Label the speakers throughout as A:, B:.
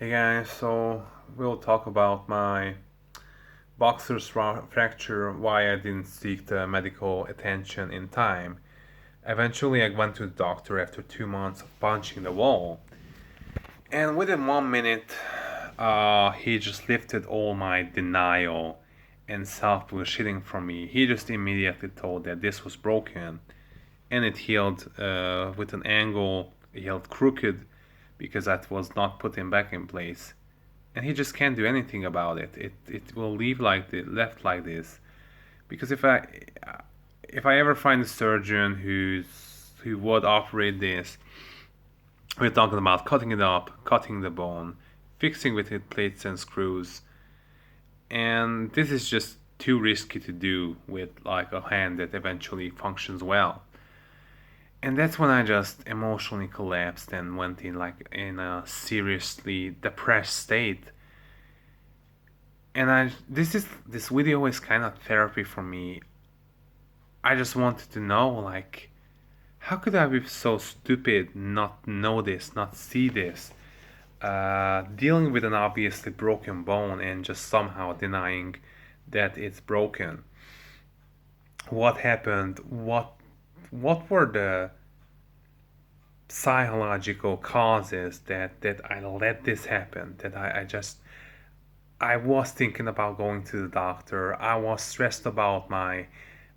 A: Hey guys, so we'll talk about my fracture, why I didn't seek the medical attention in time. Eventually, I went to the doctor after 2 months of punching the wall, and within 1 minute, he just lifted all my denial and self bullshitting from me. He just immediately told that this was broken and it healed with an angle, it healed crooked because that was not putting back in place, and he just can't do anything about it. It will leave like the left like this. Because if I ever find a surgeon who would operate this, we're talking about cutting it up, cutting the bone, fixing with it plates and screws, and this is just too risky to do with like a hand that eventually functions well. And that's when I just emotionally collapsed and went in a seriously depressed state. And this video is kind of therapy for me. I just wanted to know, like, how could I be so stupid not know this, not see this? Dealing with an obviously broken bone and just somehow denying that it's broken. What happened? What were the psychological causes that I let this happen? That I was thinking about going to the doctor. I was stressed about my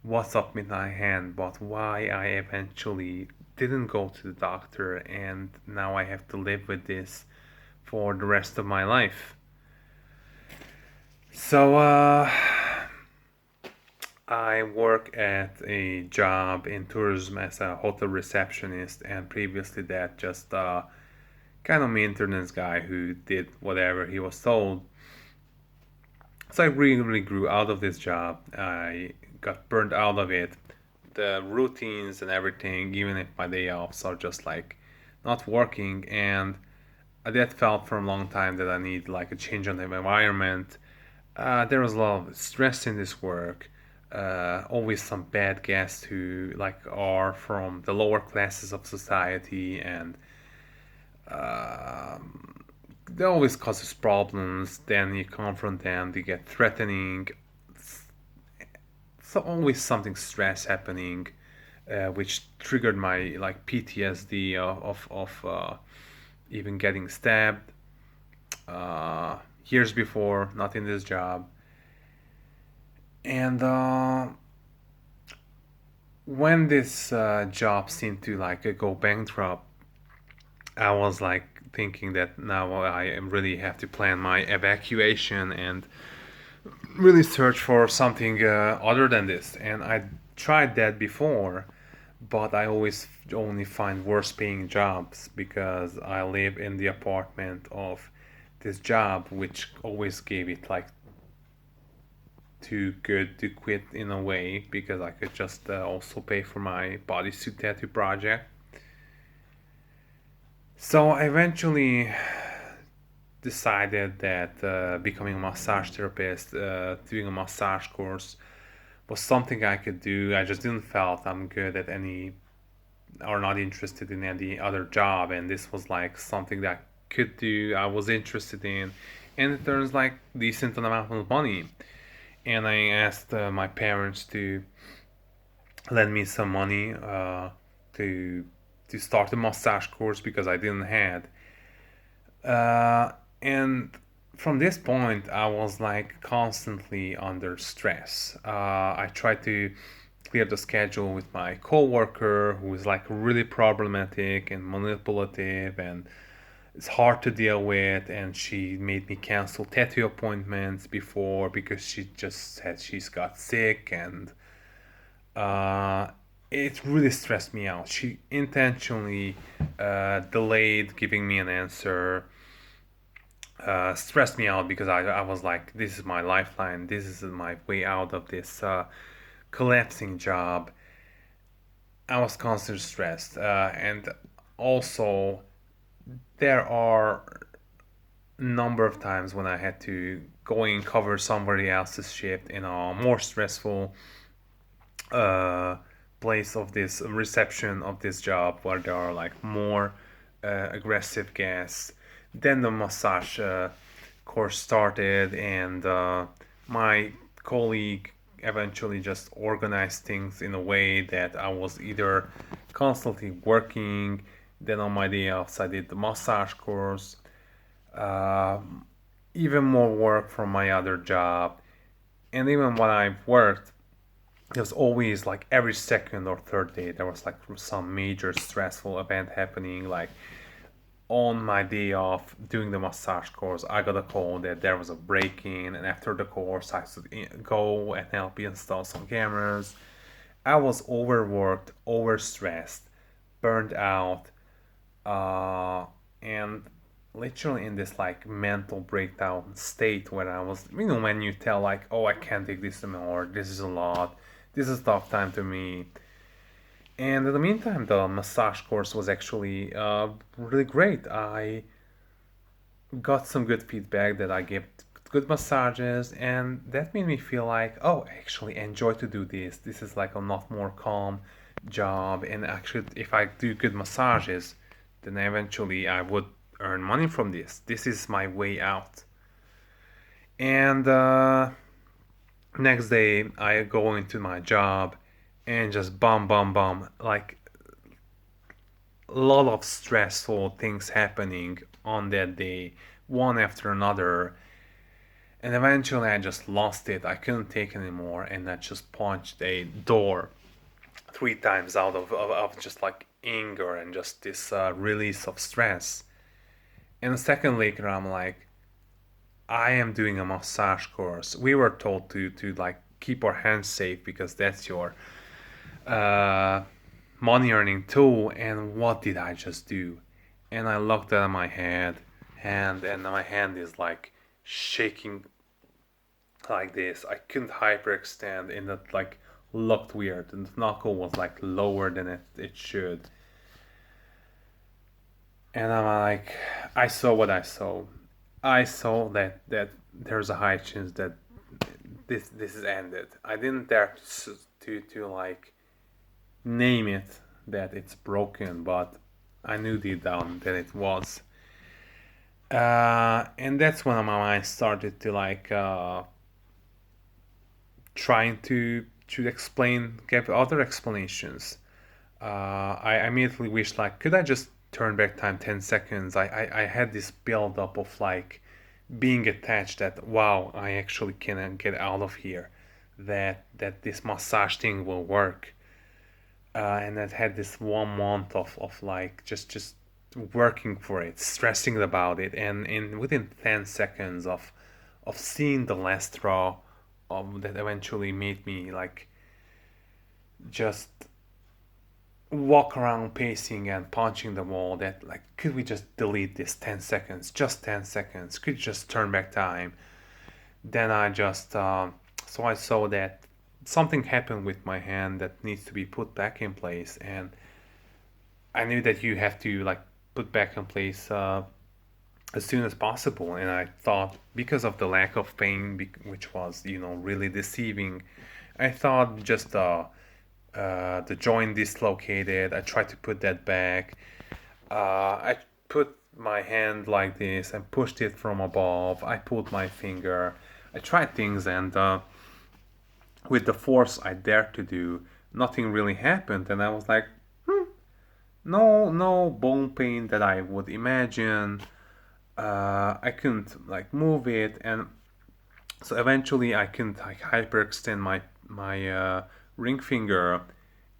A: what's up with my hand, but why I eventually didn't go to the doctor, and now I have to live with this for the rest of my life. So, I work at a job in tourism as a hotel receptionist, and previously that just kind of maintenance guy who did whatever he was told. So I really grew out of this job. I got burned out of it. The routines and everything, even if my day offs are just like not working, and that felt for a long time that I need like a change on the environment. There was a lot of stress in this work. Always some bad guests who like are from the lower classes of society, and they always causes problems. Then you confront them, they get threatening. So always something stress happening, which triggered my like PTSD of even getting stabbed years before, not in this job. And when this job seemed to like go bankrupt, I was like thinking that now I really have to plan my evacuation and really search for something other than this. And I tried that before, but I always only find worse paying jobs because I live in the apartment of this job, which always gave it like too good to quit in a way because I could just also pay for my bodysuit tattoo project. So I eventually decided that becoming a massage therapist, doing a massage course, was something I could do. I just didn't felt I'm good at any or not interested in any other job, and this was like something that I could do. I was interested in, and it earns like decent amount of money. And I asked my parents to lend me some money to to start a massage course because I didn't had. And from this point, I was like constantly under stress. I tried to clear the schedule with my coworker who is like really problematic and manipulative, and it's hard to deal with, and she made me cancel tattoo appointments before because she just said she's got sick, and uh, it really stressed me out. She intentionally delayed giving me an answer, stressed me out because I was like, this is my lifeline, this is my way out of this collapsing job. I was constantly stressed, and also there are a number of times when I had to go and cover somebody else's shift in a more stressful uh, place of this reception of this job where there are like more aggressive guests. Then the massage course started, and my colleague eventually just organized things in a way that I was either constantly working. Then on my day offs, I did the massage course, uh, even more work from my other job. And even when I worked, there was always like every second or third day, there was like some major stressful event happening. Like on my day off doing the massage course, I got a call that there was a break in, and after the course, I should go and help install some cameras. I was overworked, overstressed, burned out, uh, and literally in this like mental breakdown state where I was, when you tell like, oh, I can't take this anymore, this is a lot, this is tough time to me. And in the meantime, the massage course was actually really great. I got some good feedback that I gave good massages, and that made me feel like, oh, I actually enjoy to do this. This is like a lot more calm job, and actually, if I do good massages, then eventually I would earn money from this. This is my way out. And next day, I go into my job and just bum bum bum, like a lot of stressful things happening on that day, one after another. And eventually I just lost it. I couldn't take it anymore, and I just punched a door three times out of just like anger and just this release of stress. And a second later, I'm like, I am doing a massage course. We were told to like keep our hands safe because that's your uh, money earning tool. And what did I just do? And I looked at my hand, and my hand is like shaking like this. I couldn't hyperextend, and it like looked weird. And the knuckle was like lower than it should. And I'm like, I saw what I saw. I saw that there's a high chance that this is ended. I didn't dare to like name it that it's broken, but I knew deep down that it was. And that's when my mind started to like trying to explain, give other explanations. I immediately wished like, could I just turn back time 10 seconds? I had this build up of like being attached that wow, I actually can get out of here, that this massage thing will work. And I had this 1 month of like just working for it, stressing about it, and in within 10 seconds of seeing the last straw, that eventually made me like just walk around pacing and punching the wall, that like, could we just delete this 10 seconds, just 10 seconds, could you just turn back time? Then I just so I saw that something happened with my hand that needs to be put back in place, and I knew that you have to like put back in place as soon as possible. And I thought, because of the lack of pain, which was really deceiving, I thought just the joint dislocated. I tried to put that back. I put my hand like this and pushed it from above. I pulled my finger. I tried things, and with the force I dared to do, nothing really happened. And I was like, no, no bone pain that I would imagine. I couldn't like move it, and so eventually I couldn't like hyperextend my ring finger,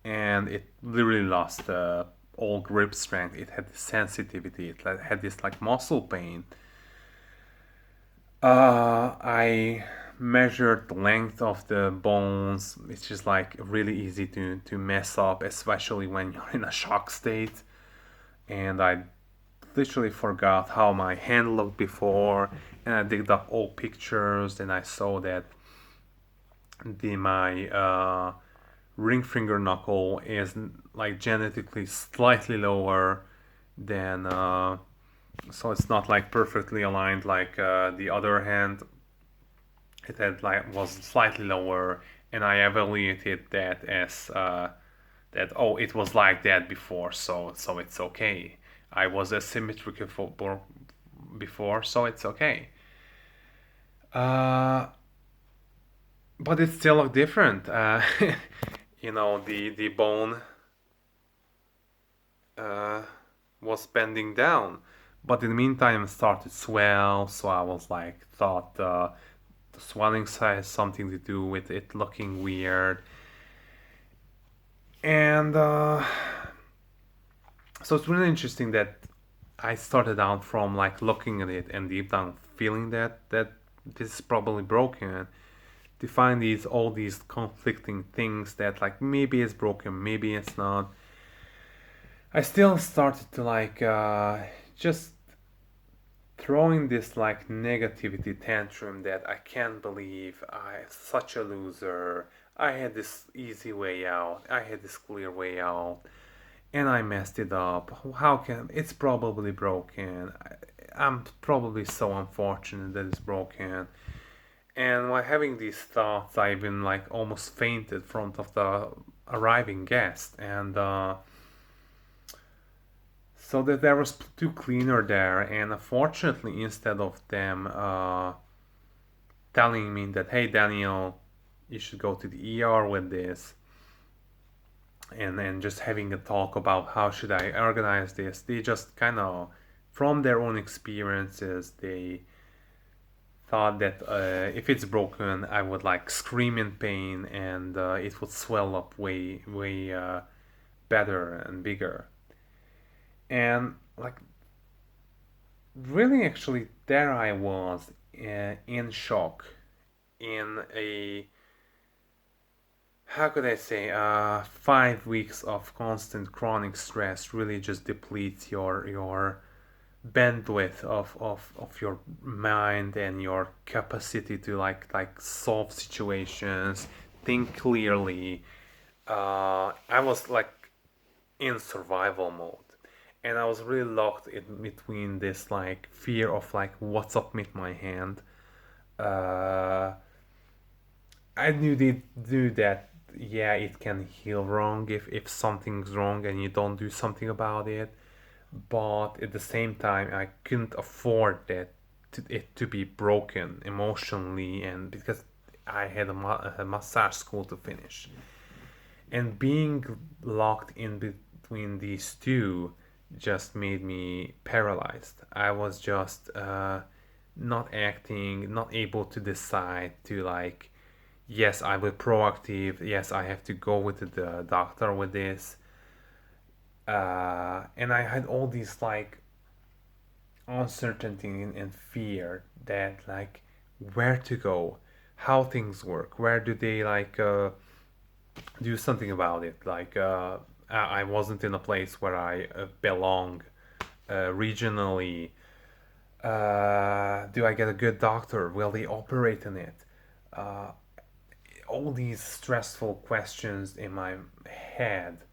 A: and it literally lost all grip strength. It had this sensitivity. It had this like muscle pain. I measured the length of the bones. It's just like really easy to mess up, especially when you're in a shock state. And I literally forgot how my hand looked before, and I digged up old pictures, and I saw that the my ring finger knuckle is like genetically slightly lower than so it's not like perfectly aligned like the other hand. It had like was slightly lower, and I evaluated that as that, oh, it was like that before, so it's okay. I was asymmetrical before, so it's okay. Uh, but it still looked different. The bone uh, was bending down, but in the meantime, it started to swell. So I was like, thought the swelling has something to do with it looking weird, and so it's really interesting that I started out from like looking at it and deep down feeling that this is probably broken, to find these all these conflicting things that like maybe it's broken, maybe it's not. I still started to like just throwing this like negativity tantrum that I can't believe I'm such a loser. I had this easy way out. I had this clear way out, and I messed it up. How can it's probably broken? I'm probably so unfortunate that it's broken. And while having these thoughts, I even like almost fainted in front of the arriving guest, and so that there was two cleaner there, and unfortunately, instead of them telling me that, hey Daniel, you should go to the ER with this, and then just having a talk about how should I organize this, they just kind of, from their own experiences, they thought that if it's broken, I would like scream in pain, and it would swell up way better and bigger. And like really, actually, there I was in shock, in a, how could I say, 5 weeks of constant chronic stress really just depletes your bandwidth of your mind and your capacity to like solve situations, think clearly. I was like in survival mode, and I was really locked in between this like fear of like what's up with my hand. uh I knew that, yeah, it can heal wrong if something's wrong and you don't do something about it, but at the same time I couldn't afford it to be broken emotionally, and because I had a massage school to finish, and being locked in between these two just made me paralyzed. I was just not acting, not able to decide to like, yes, I will proactive. Yes, I have to go with the doctor with this. And I had all these like uncertainty and fear that like where to go, how things work, where do they like do something about it. Like I wasn't in a place where I belong regionally. Do I get a good doctor? Will they operate in it? Uh, all these stressful questions in my head,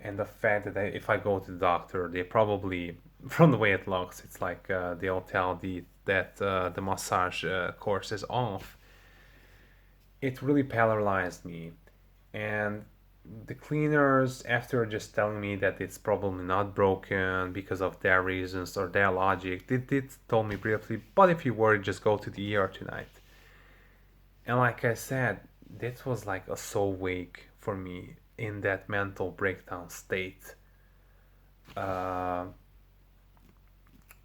A: and the fact that if I go to the doctor, they probably, from the way it looks, it's like they'll tell that the massage course is off. It really paralyzed me, and the cleaners, after just telling me that it's probably not broken because of their reasons or their logic, they did told me briefly, but if you worry, just go to the ER tonight. And like I said, this was like a soul wake for me in that mental breakdown state, uh,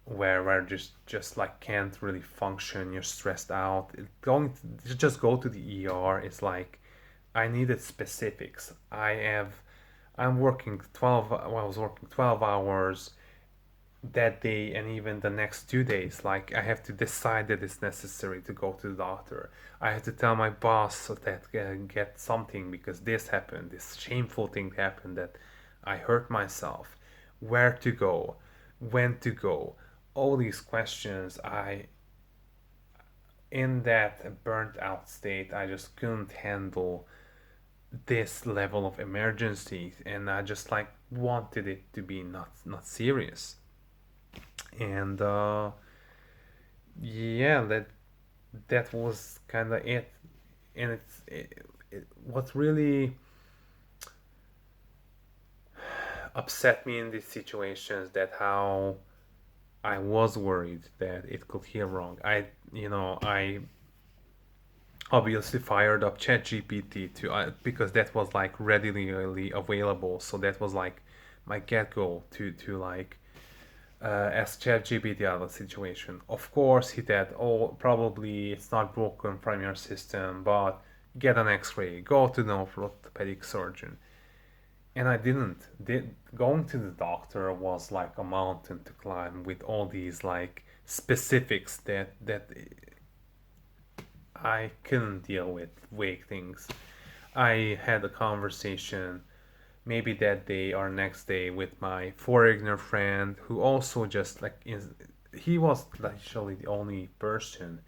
A: where just like can't really function. You're stressed out. Going to just go to the ER is like I needed specifics. I'm working 12, well, I was working 12 hours that day and even the next 2 days. Like I have to decide that it's necessary to go to the doctor. I have to tell my boss so that get something because this happened, this shameful thing happened, that I hurt myself. Where to go, when to go, all these questions. I, in that burnt out state, I just couldn't handle this level of emergency, and I just like wanted it to be not serious. And yeah, that was kind of it. And what really upset me in these situations, that how I was worried that it could heal wrong. I obviously fired up ChatGPT to because that was like readily available. So that was like my get go to like ask ChatGPT out of the situation. Of course, he said, "Oh, probably it's not broken from your system, but get an X-ray, go to the orthopedic surgeon." And I didn't. Going to the doctor was like a mountain to climb with all these like specifics that I couldn't deal with vague things. I had a conversation maybe that day or next day with my foreigner friend who also just like he was actually the only person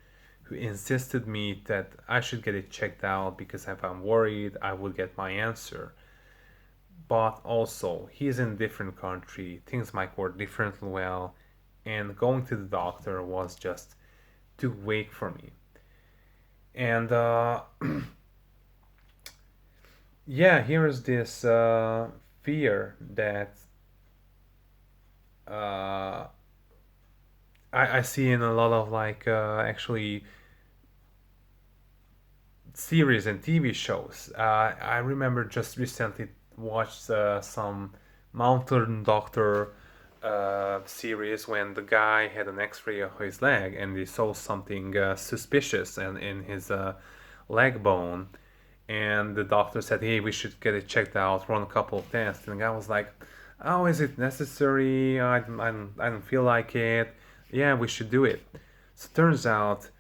A: who insisted me that I should get it checked out because if I'm worried I will get my answer. But also he's in a different country, things might work differently well, and going to the doctor was just too vague for me. And yeah, here's this fear that uh, I see in a lot of like actually series and TV shows. I remember just recently watched some Mountain Doctor series when the guy had an X-ray of his leg and they saw something suspicious and in his leg bone, and the doctor said, "Hey, we should get it checked out, run a couple of tests." And the guy was like, "Oh, is it necessary? I don't feel like it. Yeah, we should do it." So turns out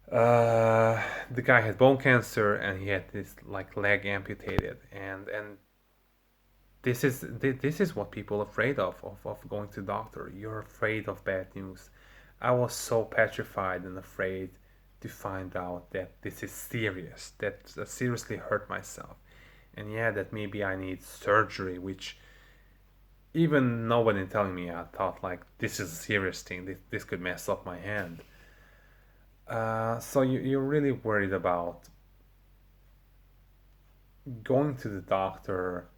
A: the guy had bone cancer and he had this like leg amputated, and this is what people are afraid of going to the doctor. You're afraid of bad news. I was so petrified and afraid to find out that this is serious, that I seriously hurt myself, and yeah, that maybe I need surgery, which even nobody telling me, I thought like this is a serious thing. This could mess up my hand. So you're really worried about going to the doctor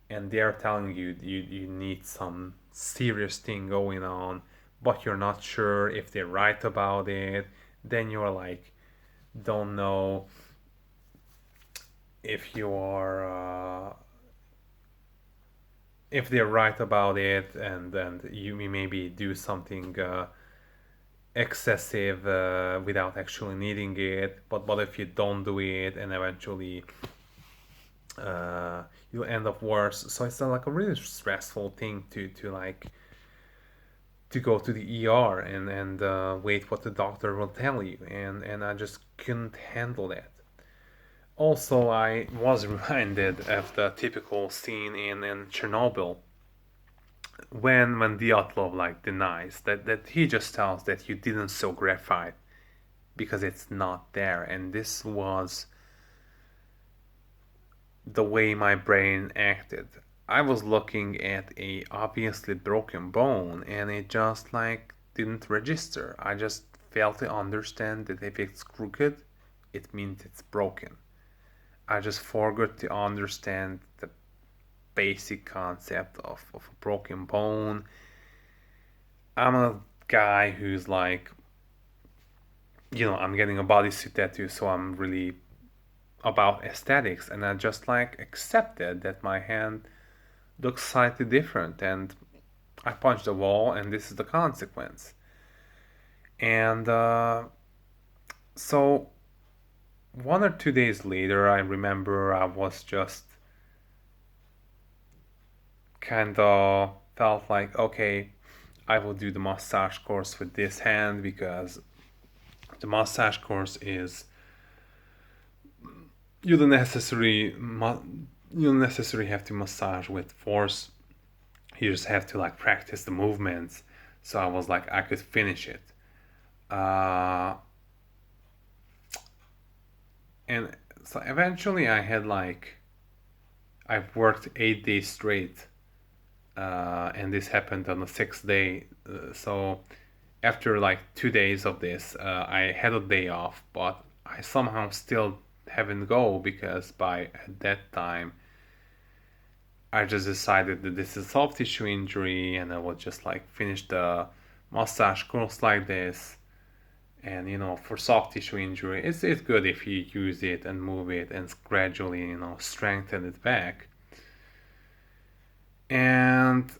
A: and they're telling you you need some serious thing going on, but you're not sure if they're right about it. Then you're like, don't know if you are if they're right about it, and you maybe do something excessive without actually needing it. But if you don't do it, and eventually uh, you'll end up worse. So it's like a really stressful thing to like to go to the ER and wait what the doctor will tell you, and I just couldn't handle that. Also, I was reminded of the typical scene in Chernobyl when Dyatlov like denies that he just tells that you didn't sew graphite because it's not there, and this was the way my brain acted. I was looking at a obviously broken bone and it just like didn't register. I just failed to understand that if it's crooked, it means it's broken. I just forgot to understand the basic concept of a broken bone. I'm a guy who's like, I'm getting a bodysuit tattoo, so I'm really about aesthetics, and I just like accepted that my hand looks slightly different, and I punched the wall, and this is the consequence. And so 1 or 2 days later, I remember I was just kind of felt like, okay, I will do the massage course with this hand because the massage course is you don't necessarily you don't necessarily have to massage with force. You just have to like practice the movements. So I was like, I could finish it. Uh, and so eventually I had like, I've worked 8 days straight. And this happened on the sixth day. So after like 2 days of this, I had a day off, but I somehow still haven't go because by that time I just decided that this is soft tissue injury, and I will just like finish the massage course like this. And for soft tissue injury, it's good if you use it and move it and gradually strengthen it back. And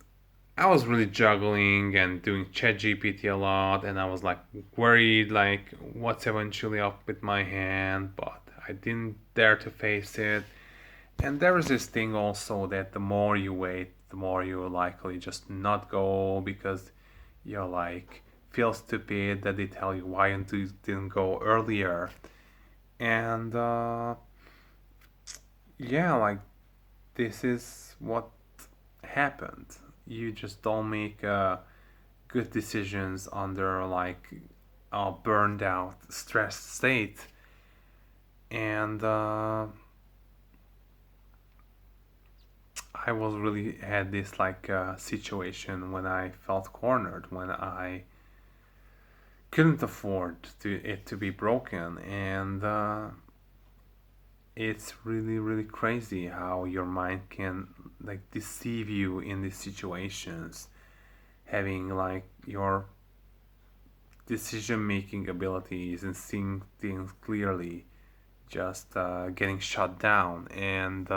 A: I was really juggling and doing ChatGPT a lot, and I was like worried, like what's eventually up with my hand, but I didn't dare to face it. And there is this thing also that the more you wait, the more you likely just not go because you're like feel stupid that they tell you why you didn't go earlier. And yeah, like this is what happened. You just don't make good decisions under like a burned out, stressed state. And I was really had this like situation when I felt cornered, when I couldn't afford it to be broken, and it's really really crazy how your mind can like deceive you in these situations, having like your decision making abilities and seeing things clearly just getting shut down, and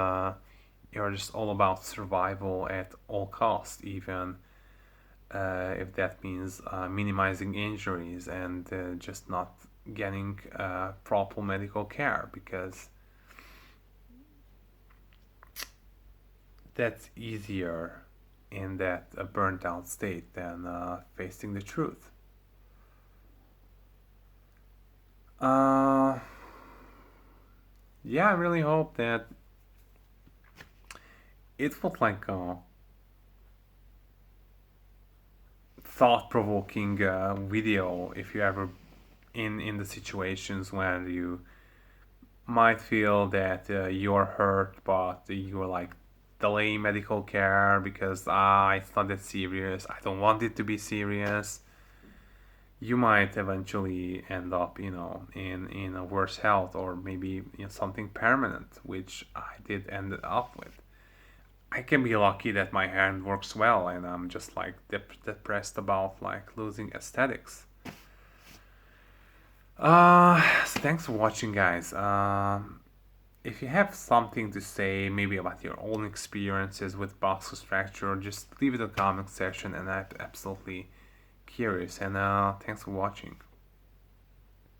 A: you're just all about survival at all costs, even if that means minimizing injuries and just not getting proper medical care, because that's easier in that burnt out state than facing the truth. Uh, yeah, I really hope that it was like a thought-provoking video if you ever in the situations where you might feel that you're hurt but you're like delay medical care because it's not that serious, I don't want it to be serious. You might eventually end up in a worse health, or maybe something permanent, which I did end up with. I can be lucky that my hand works well, and I'm just like depressed about like losing aesthetics. So thanks for watching, guys. If you have something to say, maybe about your own experiences with Bosco's fracture, just leave it in the comment section, and I'm absolutely curious. And thanks for watching.